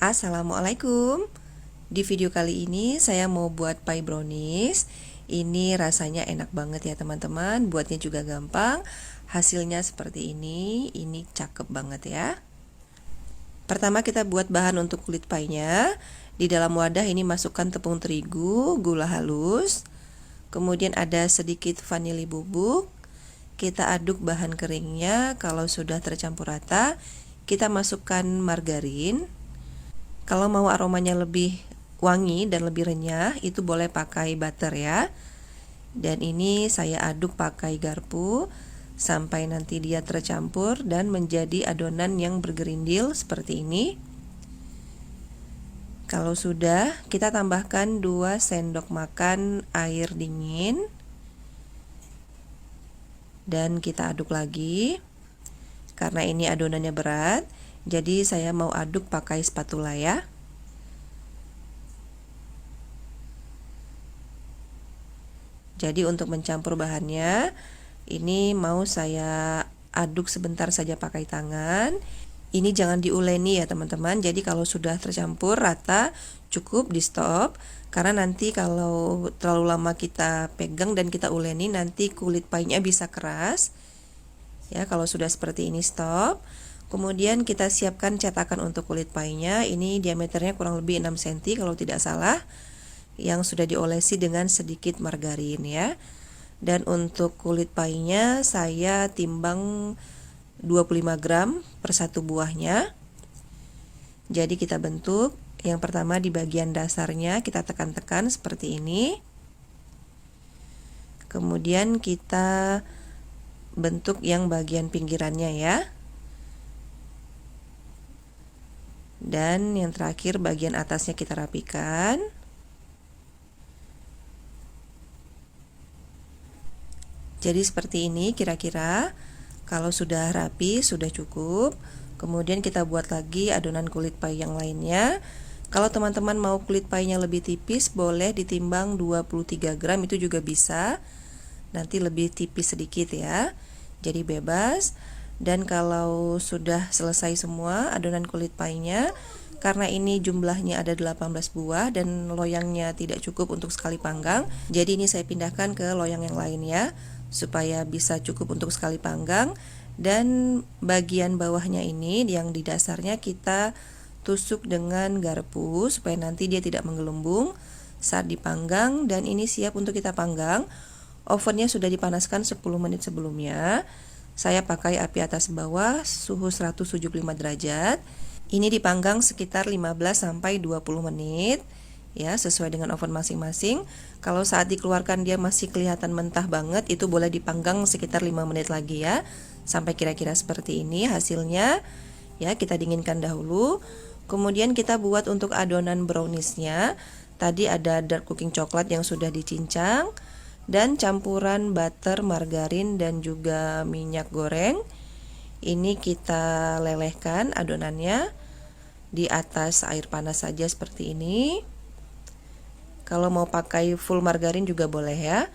Assalamualaikum. Di video kali ini saya mau buat pie brownies. Ini rasanya enak banget ya teman-teman. Buatnya juga gampang. Hasilnya seperti ini. Ini cakep banget ya. Pertama kita buat bahan untuk kulit pie-nya. Di dalam wadah ini masukkan tepung terigu, gula halus. Kemudian ada sedikit vanili bubuk. Kita aduk bahan keringnya. Kalau sudah tercampur rata, kita masukkan margarin. Kalau mau aromanya lebih wangi dan lebih renyah, itu boleh pakai butter ya. Dan ini saya aduk pakai garpu sampai nanti dia tercampur dan menjadi adonan yang bergerindil seperti ini. Kalau sudah, kita tambahkan 2 sendok makan air dingin. Dan kita aduk lagi. Karena ini adonannya berat, jadi saya mau aduk pakai spatula ya. Jadi untuk mencampur bahannya, ini mau saya aduk sebentar saja pakai tangan. Ini jangan diuleni ya teman-teman. Jadi kalau sudah tercampur rata, cukup di stop. Karena nanti kalau terlalu lama kita pegang dan kita uleni, nanti kulit pie-nya bisa keras. Ya, kalau sudah seperti ini stop. Kemudian kita siapkan cetakan untuk kulit pie-nya. Ini diameternya kurang lebih 6 cm kalau tidak salah. Yang sudah diolesi dengan sedikit margarin ya. Dan untuk kulit pie-nya saya timbang 25 gram per satu buahnya. Jadi kita bentuk. Yang pertama di bagian dasarnya kita tekan-tekan seperti ini. Kemudian kita bentuk yang bagian pinggirannya ya. Dan yang terakhir bagian atasnya kita rapikan. Jadi seperti ini kira-kira. Kalau sudah rapi, sudah cukup. Kemudian kita buat lagi adonan kulit pie yang lainnya. Kalau teman-teman mau kulit pie-nya lebih tipis, boleh ditimbang 23 gram, itu juga bisa. Nanti lebih tipis sedikit ya. Jadi bebas. Dan kalau sudah selesai semua adonan kulit pie-nya, karena ini jumlahnya ada 18 buah dan loyangnya tidak cukup untuk sekali panggang, jadi ini saya pindahkan ke loyang yang lain ya, supaya bisa cukup untuk sekali panggang. Dan bagian bawahnya ini yang di dasarnya kita tusuk dengan garpu supaya nanti dia tidak menggelembung saat dipanggang. Dan ini siap untuk kita panggang. Ovennya sudah dipanaskan 10 menit sebelumnya. Saya pakai api atas bawah suhu 175 derajat. Ini dipanggang sekitar 15 sampai 20 menit ya, sesuai dengan oven masing-masing. Kalau saat dikeluarkan dia masih kelihatan mentah banget, itu boleh dipanggang sekitar 5 menit lagi ya, sampai kira-kira seperti ini hasilnya ya. Kita dinginkan dahulu. Kemudian kita buat untuk adonan browniesnya. Tadi ada dark cooking coklat yang sudah dicincang dan campuran butter, margarin dan juga minyak goreng. Ini kita lelehkan adonannya di atas air panas saja seperti ini. Kalau mau pakai full margarin juga boleh ya.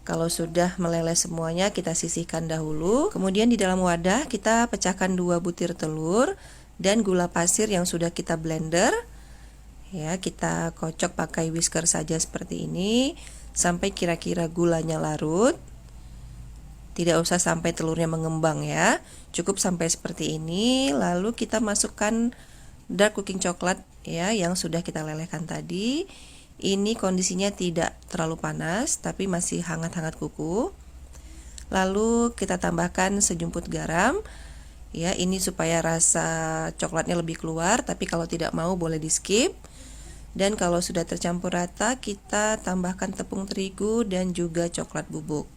Kalau sudah meleleh semuanya, kita sisihkan dahulu. Kemudian di dalam wadah kita pecahkan 2 butir telur dan gula pasir yang sudah kita blender. Ya, kita kocok pakai whisker saja seperti ini sampai kira-kira gulanya larut. Tidak usah sampai telurnya mengembang ya. Cukup sampai seperti ini. Lalu kita masukkan dark cooking coklat ya yang sudah kita lelehkan tadi. Ini kondisinya tidak terlalu panas tapi masih hangat-hangat kuku. Lalu kita tambahkan sejumput garam ya, ini supaya rasa coklatnya lebih keluar, tapi kalau tidak mau boleh di skip. Dan kalau sudah tercampur rata, kita tambahkan tepung terigu dan juga coklat bubuk.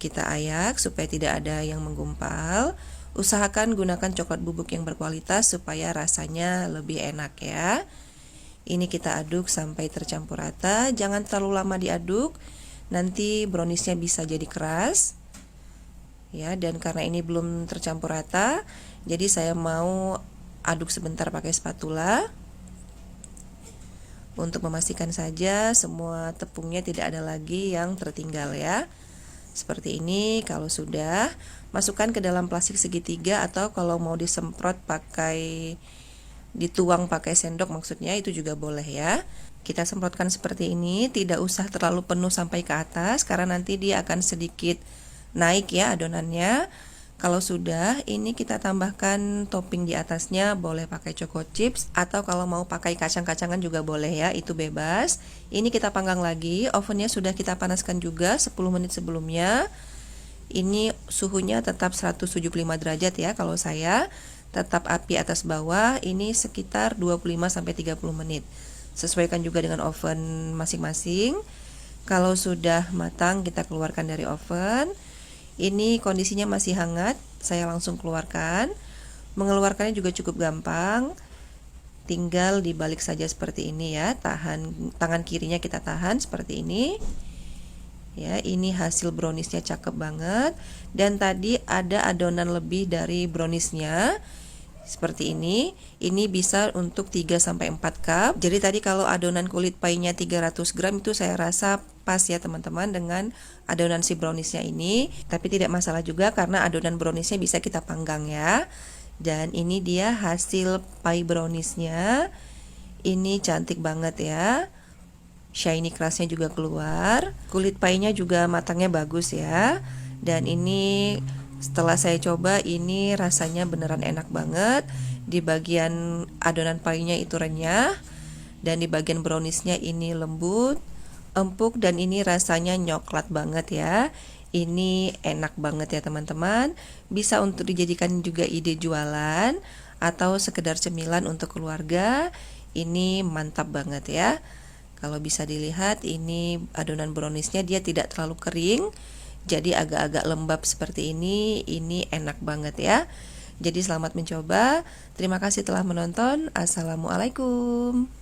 Kita ayak supaya tidak ada yang menggumpal. Usahakan gunakan coklat bubuk yang berkualitas supaya rasanya lebih enak ya. Ini kita aduk sampai tercampur rata. Jangan terlalu lama diaduk, nanti browniesnya bisa jadi keras ya. Dan karena ini belum tercampur rata, jadi saya mau aduk sebentar pakai spatula untuk memastikan saja semua tepungnya tidak ada lagi yang tertinggal ya. Seperti ini. Kalau sudah, masukkan ke dalam plastik segitiga, atau kalau mau disemprot pakai dituang pakai sendok maksudnya, itu juga boleh ya. Kita semprotkan seperti ini, tidak usah terlalu penuh sampai ke atas karena nanti dia akan sedikit naik ya adonannya. Kalau sudah, ini kita tambahkan topping di atasnya, boleh pakai choco chips atau kalau mau pakai kacang-kacangan juga boleh ya, itu bebas. Ini kita panggang lagi, ovennya sudah kita panaskan juga 10 menit sebelumnya. Ini suhunya tetap 175 derajat ya, kalau saya tetap api atas bawah, ini sekitar 25-30 menit. Sesuaikan juga dengan oven masing-masing. Kalau sudah matang, kita keluarkan dari oven. Ini kondisinya masih hangat, saya langsung keluarkan. Mengeluarkannya juga cukup gampang. Tinggal dibalik saja seperti ini ya. Tangan kirinya kita tahan seperti ini. Ya, ini hasil browniesnya cakep banget. Dan tadi ada adonan lebih dari browniesnya. Seperti ini bisa untuk 3-4 cup. Jadi tadi kalau adonan kulit pie-nya 300 gram itu saya rasa pas ya teman-teman dengan adonan si browniesnya ini. Tapi tidak masalah juga karena adonan browniesnya bisa kita panggang ya. Dan ini dia hasil pie browniesnya. Ini cantik banget ya. Shiny crustnya juga keluar. Kulit pie-nya juga matangnya bagus ya. Dan ini setelah saya coba, ini rasanya beneran enak banget. Di bagian adonan pie-nya itu renyah, dan di bagian browniesnya ini lembut, empuk, dan ini rasanya nyoklat banget ya. Ini enak banget ya teman-teman. Bisa untuk dijadikan juga ide jualan atau sekedar cemilan untuk keluarga. Ini mantap banget ya. Kalau bisa dilihat, ini adonan browniesnya dia tidak terlalu kering, jadi agak-agak lembab seperti ini enak banget ya. Jadi selamat mencoba. Terima kasih telah menonton. Assalamualaikum.